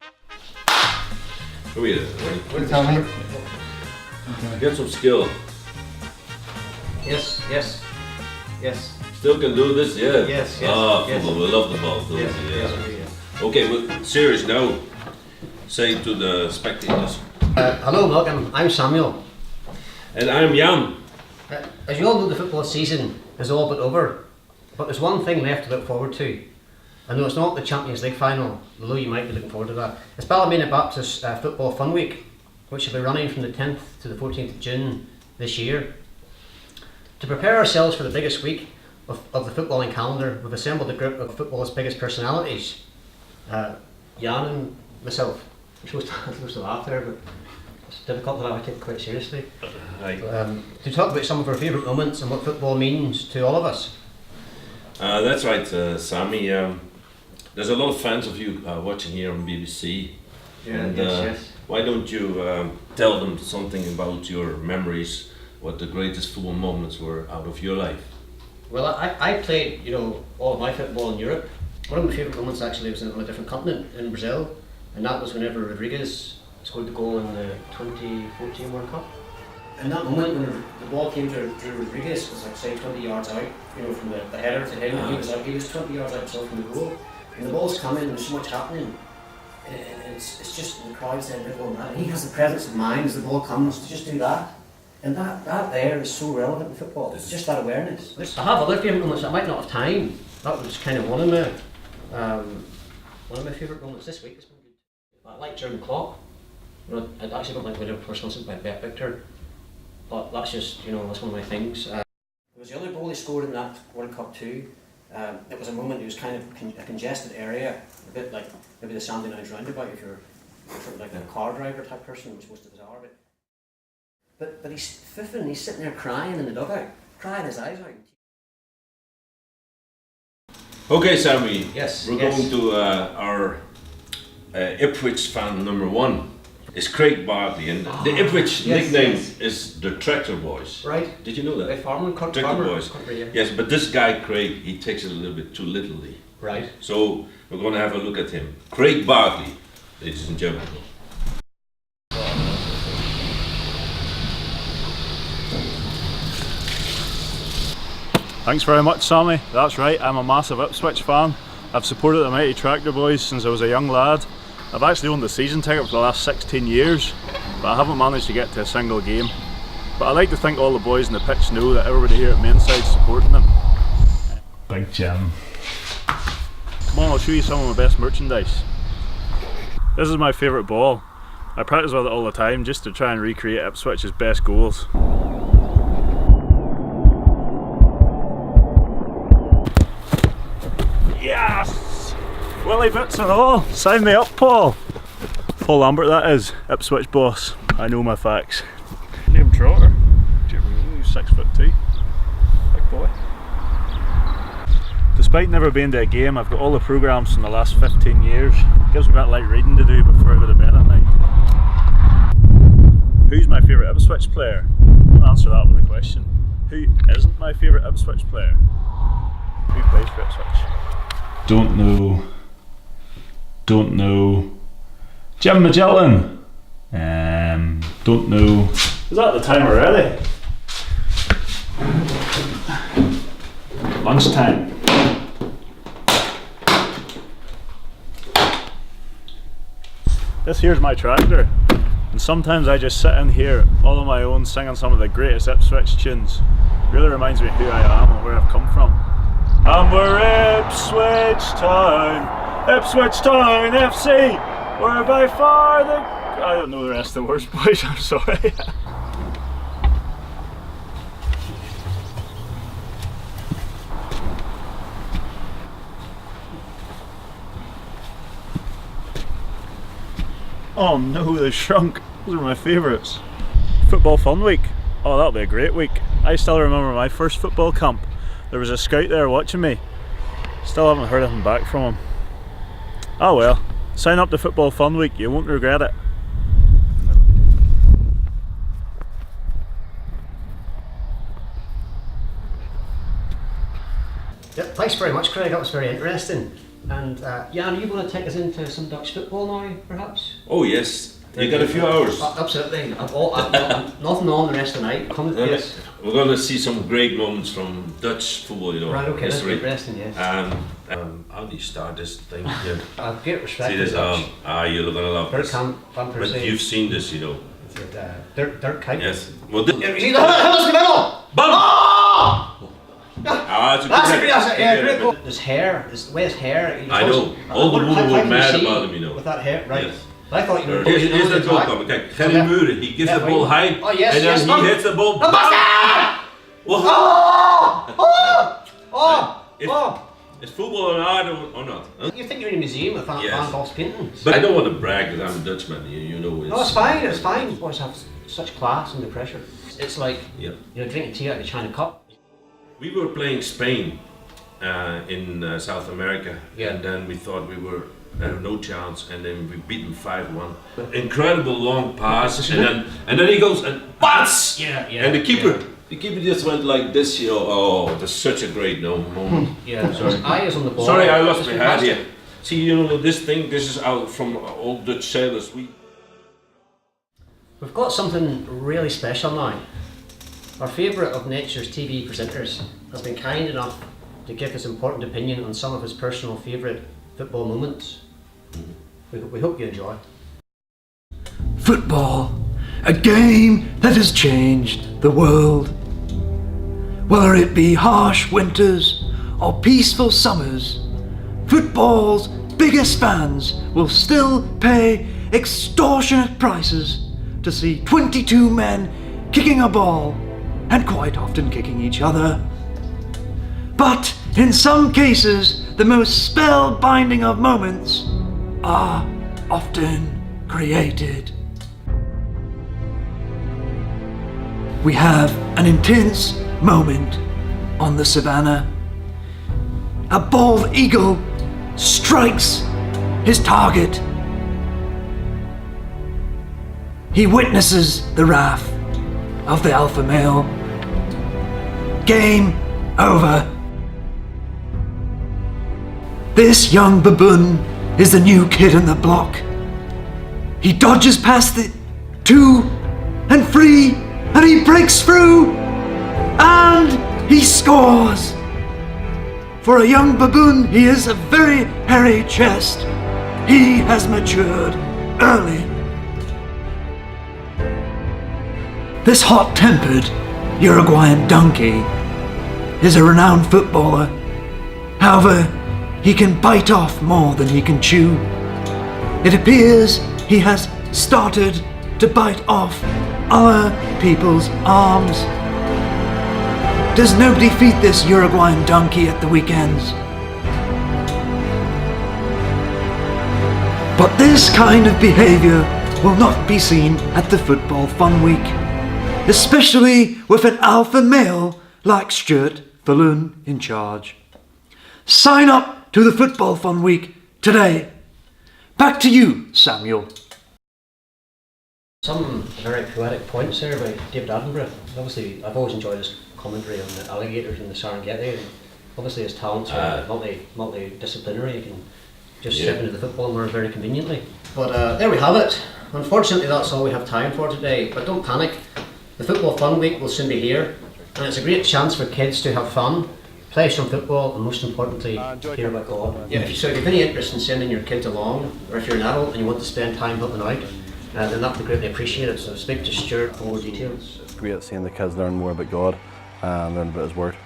Wait, What do you tell me? get some skill. Yes, yes, yes. Still can do this, yeah? Yes, yes, Ah, yes. football, we love the ball, don't Yes, we? yes, Yeah. we do, yes. Okay, but serious now. Say to the spectators. Hello, welcome. I'm Samuel. And I'm Jan. As you all know, the football season is all but over, but there's one thing left to look forward to. I know it's not the Champions League final, although you might be looking forward to that. It's Ballymena Baptist Football Fun Week, which will be running from the 10th to the 14th of June this year. To prepare ourselves for the biggest week of the footballing calendar, we've assembled a group of football's biggest personalities. Jan and myself. I'm supposed to laugh there, but it's difficult to laugh. I take it quite seriously. To talk about some of our favourite moments and what football means to all of us. That's right, Sammy. There's a lot of fans of you watching here on BBC. Yes. Why don't you tell them something about your memories, what the greatest football moments were out of your life? Well, I played, all of my football in Europe. One of my favourite moments actually was on a different continent, in Brazil, and that was whenever Rodriguez scored the goal in the 2014 World Cup. And that moment when the ball came to Rodriguez was like, say, 20 yards out, from the header to him, and he was 20 yards out himself from the goal. And the ball's coming, and there's so much happening. And it's just the crowd's there, and he has the presence of mind as the ball comes to just do that. And that there is so relevant in football. It's just that awareness. I have other favourite moments. I might not have time. That was kind of one of my favourite moments this week. It's been good. I like German clock. I actually don't like winning personal by Bet Victor, but that's just that's one of my things. There was the other goal he scored in that World Cup too. It was a moment. It was kind of a congested area, a bit like maybe the Sandy Lounge roundabout if you're sort of like a car driver type person, which most of us are. But he's fiffing, he's sitting there crying in the dugout, crying his eyes out. Okay, Sammy. Yes. We're going to our Ipswich fan number one. It's Craig Barkley, and the Ipswich nickname is the Tractor Boys. Right. Did you know that? Tractor Boys. Country, yeah. Yes, but this guy Craig, he takes it a little bit too literally. Right. So we're going to have a look at him. Craig Barkley, ladies and gentlemen. Thanks very much, Sammy. That's right, I'm a massive Ipswich fan. I've supported the mighty Tractor Boys since I was a young lad. I've actually owned the season ticket for the last 16 years, but I haven't managed to get to a single game. But I like to think all the boys in the pitch know that everybody here at Mainside's supporting them. Big Jim. Come on, I'll show you some of my best merchandise. This is my favourite ball. I practice with it all the time just to try and recreate Ipswich's best goals. Yes! Willie bits and all. Sign me up, Paul. Paul Lambert, that is. Ipswich boss. I know my facts. Name Trotter. 6'2". Big boy. Despite never being to a game, I've got all the programmes from the last 15 years. Gives me a bit like reading to do before I go to bed at night. Who's my favourite Ipswich player? I'll answer that with a question. Who isn't my favourite Ipswich player? Who plays for Ipswich? Don't know. Jim Magilton. Don't know. Is that the time already? Lunchtime. This here's my tractor, and sometimes I just sit in here all on my own singing some of the greatest Ipswich tunes. Really reminds me of who I am and where I've come from. And we're Ipswich Town FC. We're by far the... I don't know the rest of the words, boys, I'm sorry. Oh no, they shrunk. Those are my favourites. Football Fun Week. Oh, that'll be a great week. I still remember my first football camp. There was a scout there watching me. Still haven't heard anything back from him. Oh well, sign up to Football Fun Week, you won't regret it. Yep, thanks very much, Craig. That was very interesting. And Jan, you want to take us into some Dutch football now, perhaps? Oh yes, you got a few hours. Absolutely. I've nothing on the rest of the night. Come to this. We're going to see some great moments from Dutch football, you know. Right, okay, that's history. interesting, yes. How do you start this thing here? I've great respect See for this? Dutch. You're gonna love Dirk this. Van But Persie. you've seen this, you know. Dirk Kuyt. Yes. Well, this, You see the middle? Bum! Oh! It's a good That's a hit. great, that's a Yeah, great but- goal. His hair, the way his hair. I know. All the women were mad about him, you know. With that hair, right? Yes. But I thought you were. Here's the goal coming. Okay, Hernan Muren, he gives the ball high, Oh, yes, and then yes, he bum. hits the ball. The bastard! Whoa. Oh! Is football an art or not? Huh? You think you're in a museum with Van Yes. Gogh's paintings? But I don't want to brag that I'm a Dutchman. You know. No, it's fine. It's fine. Boys have such class under pressure. It's like Yeah. drinking tea out of a China cup. We were playing Spain in South America, Yeah. and then we thought we were no chance, and then we beat them 5-1. Incredible long pass, and then he goes and bats. Yeah. And the keeper just went like this, you know. Oh, it was such a great moment. Yeah. So his eye is on the ball. Sorry, I lost It's my hat fantastic. here. See, you know this thing. This is out from old Dutch sailors. We've got something really special now. Our favourite of nature's TV presenters has been kind enough to give his important opinion on some of his personal favourite football moments. We hope you enjoy. Football, a game that has changed the world. Whether it be harsh winters or peaceful summers, football's biggest fans will still pay extortionate prices to see 22 men kicking a ball, and quite often kicking each other. But in some cases, the most spellbinding of moments are often created. We have an intense moment on the savannah. A bald eagle strikes his target. He witnesses the wrath of the alpha male. Game over. This young baboon is the new kid in the block. He dodges past the 2 and 3 and he breaks through and he scores. For a young baboon, he is a very hairy chest. He has matured early. This hot-tempered Uruguayan donkey is a renowned footballer. However, he can bite off more than he can chew. It appears he has started to bite off other people's arms. Does nobody feed this Uruguayan donkey at the weekends? But this kind of behaviour will not be seen at the Football Fun Week, especially with an alpha male like Stuart Faloon in charge. Sign up to the Football Fun Week today. Back to you, Samuel. Some very poetic points there by David Attenborough. Obviously, I've always enjoyed his commentary on the alligators in the Serengeti. And obviously, his talents are multidisciplinary. He can just step into the football more very conveniently. But there we have it. Unfortunately, that's all we have time for today. But don't panic. The Football Fun Week will soon be here, and it's a great chance for kids to have fun, play some football, and most importantly, hear about God. Yeah, so if you've any interest in sending your kids along, or if you're an adult and you want to spend time helping out, then that would be greatly appreciated. So speak to Stuart for more details. It's great seeing the kids learn more about God and learn about His Word.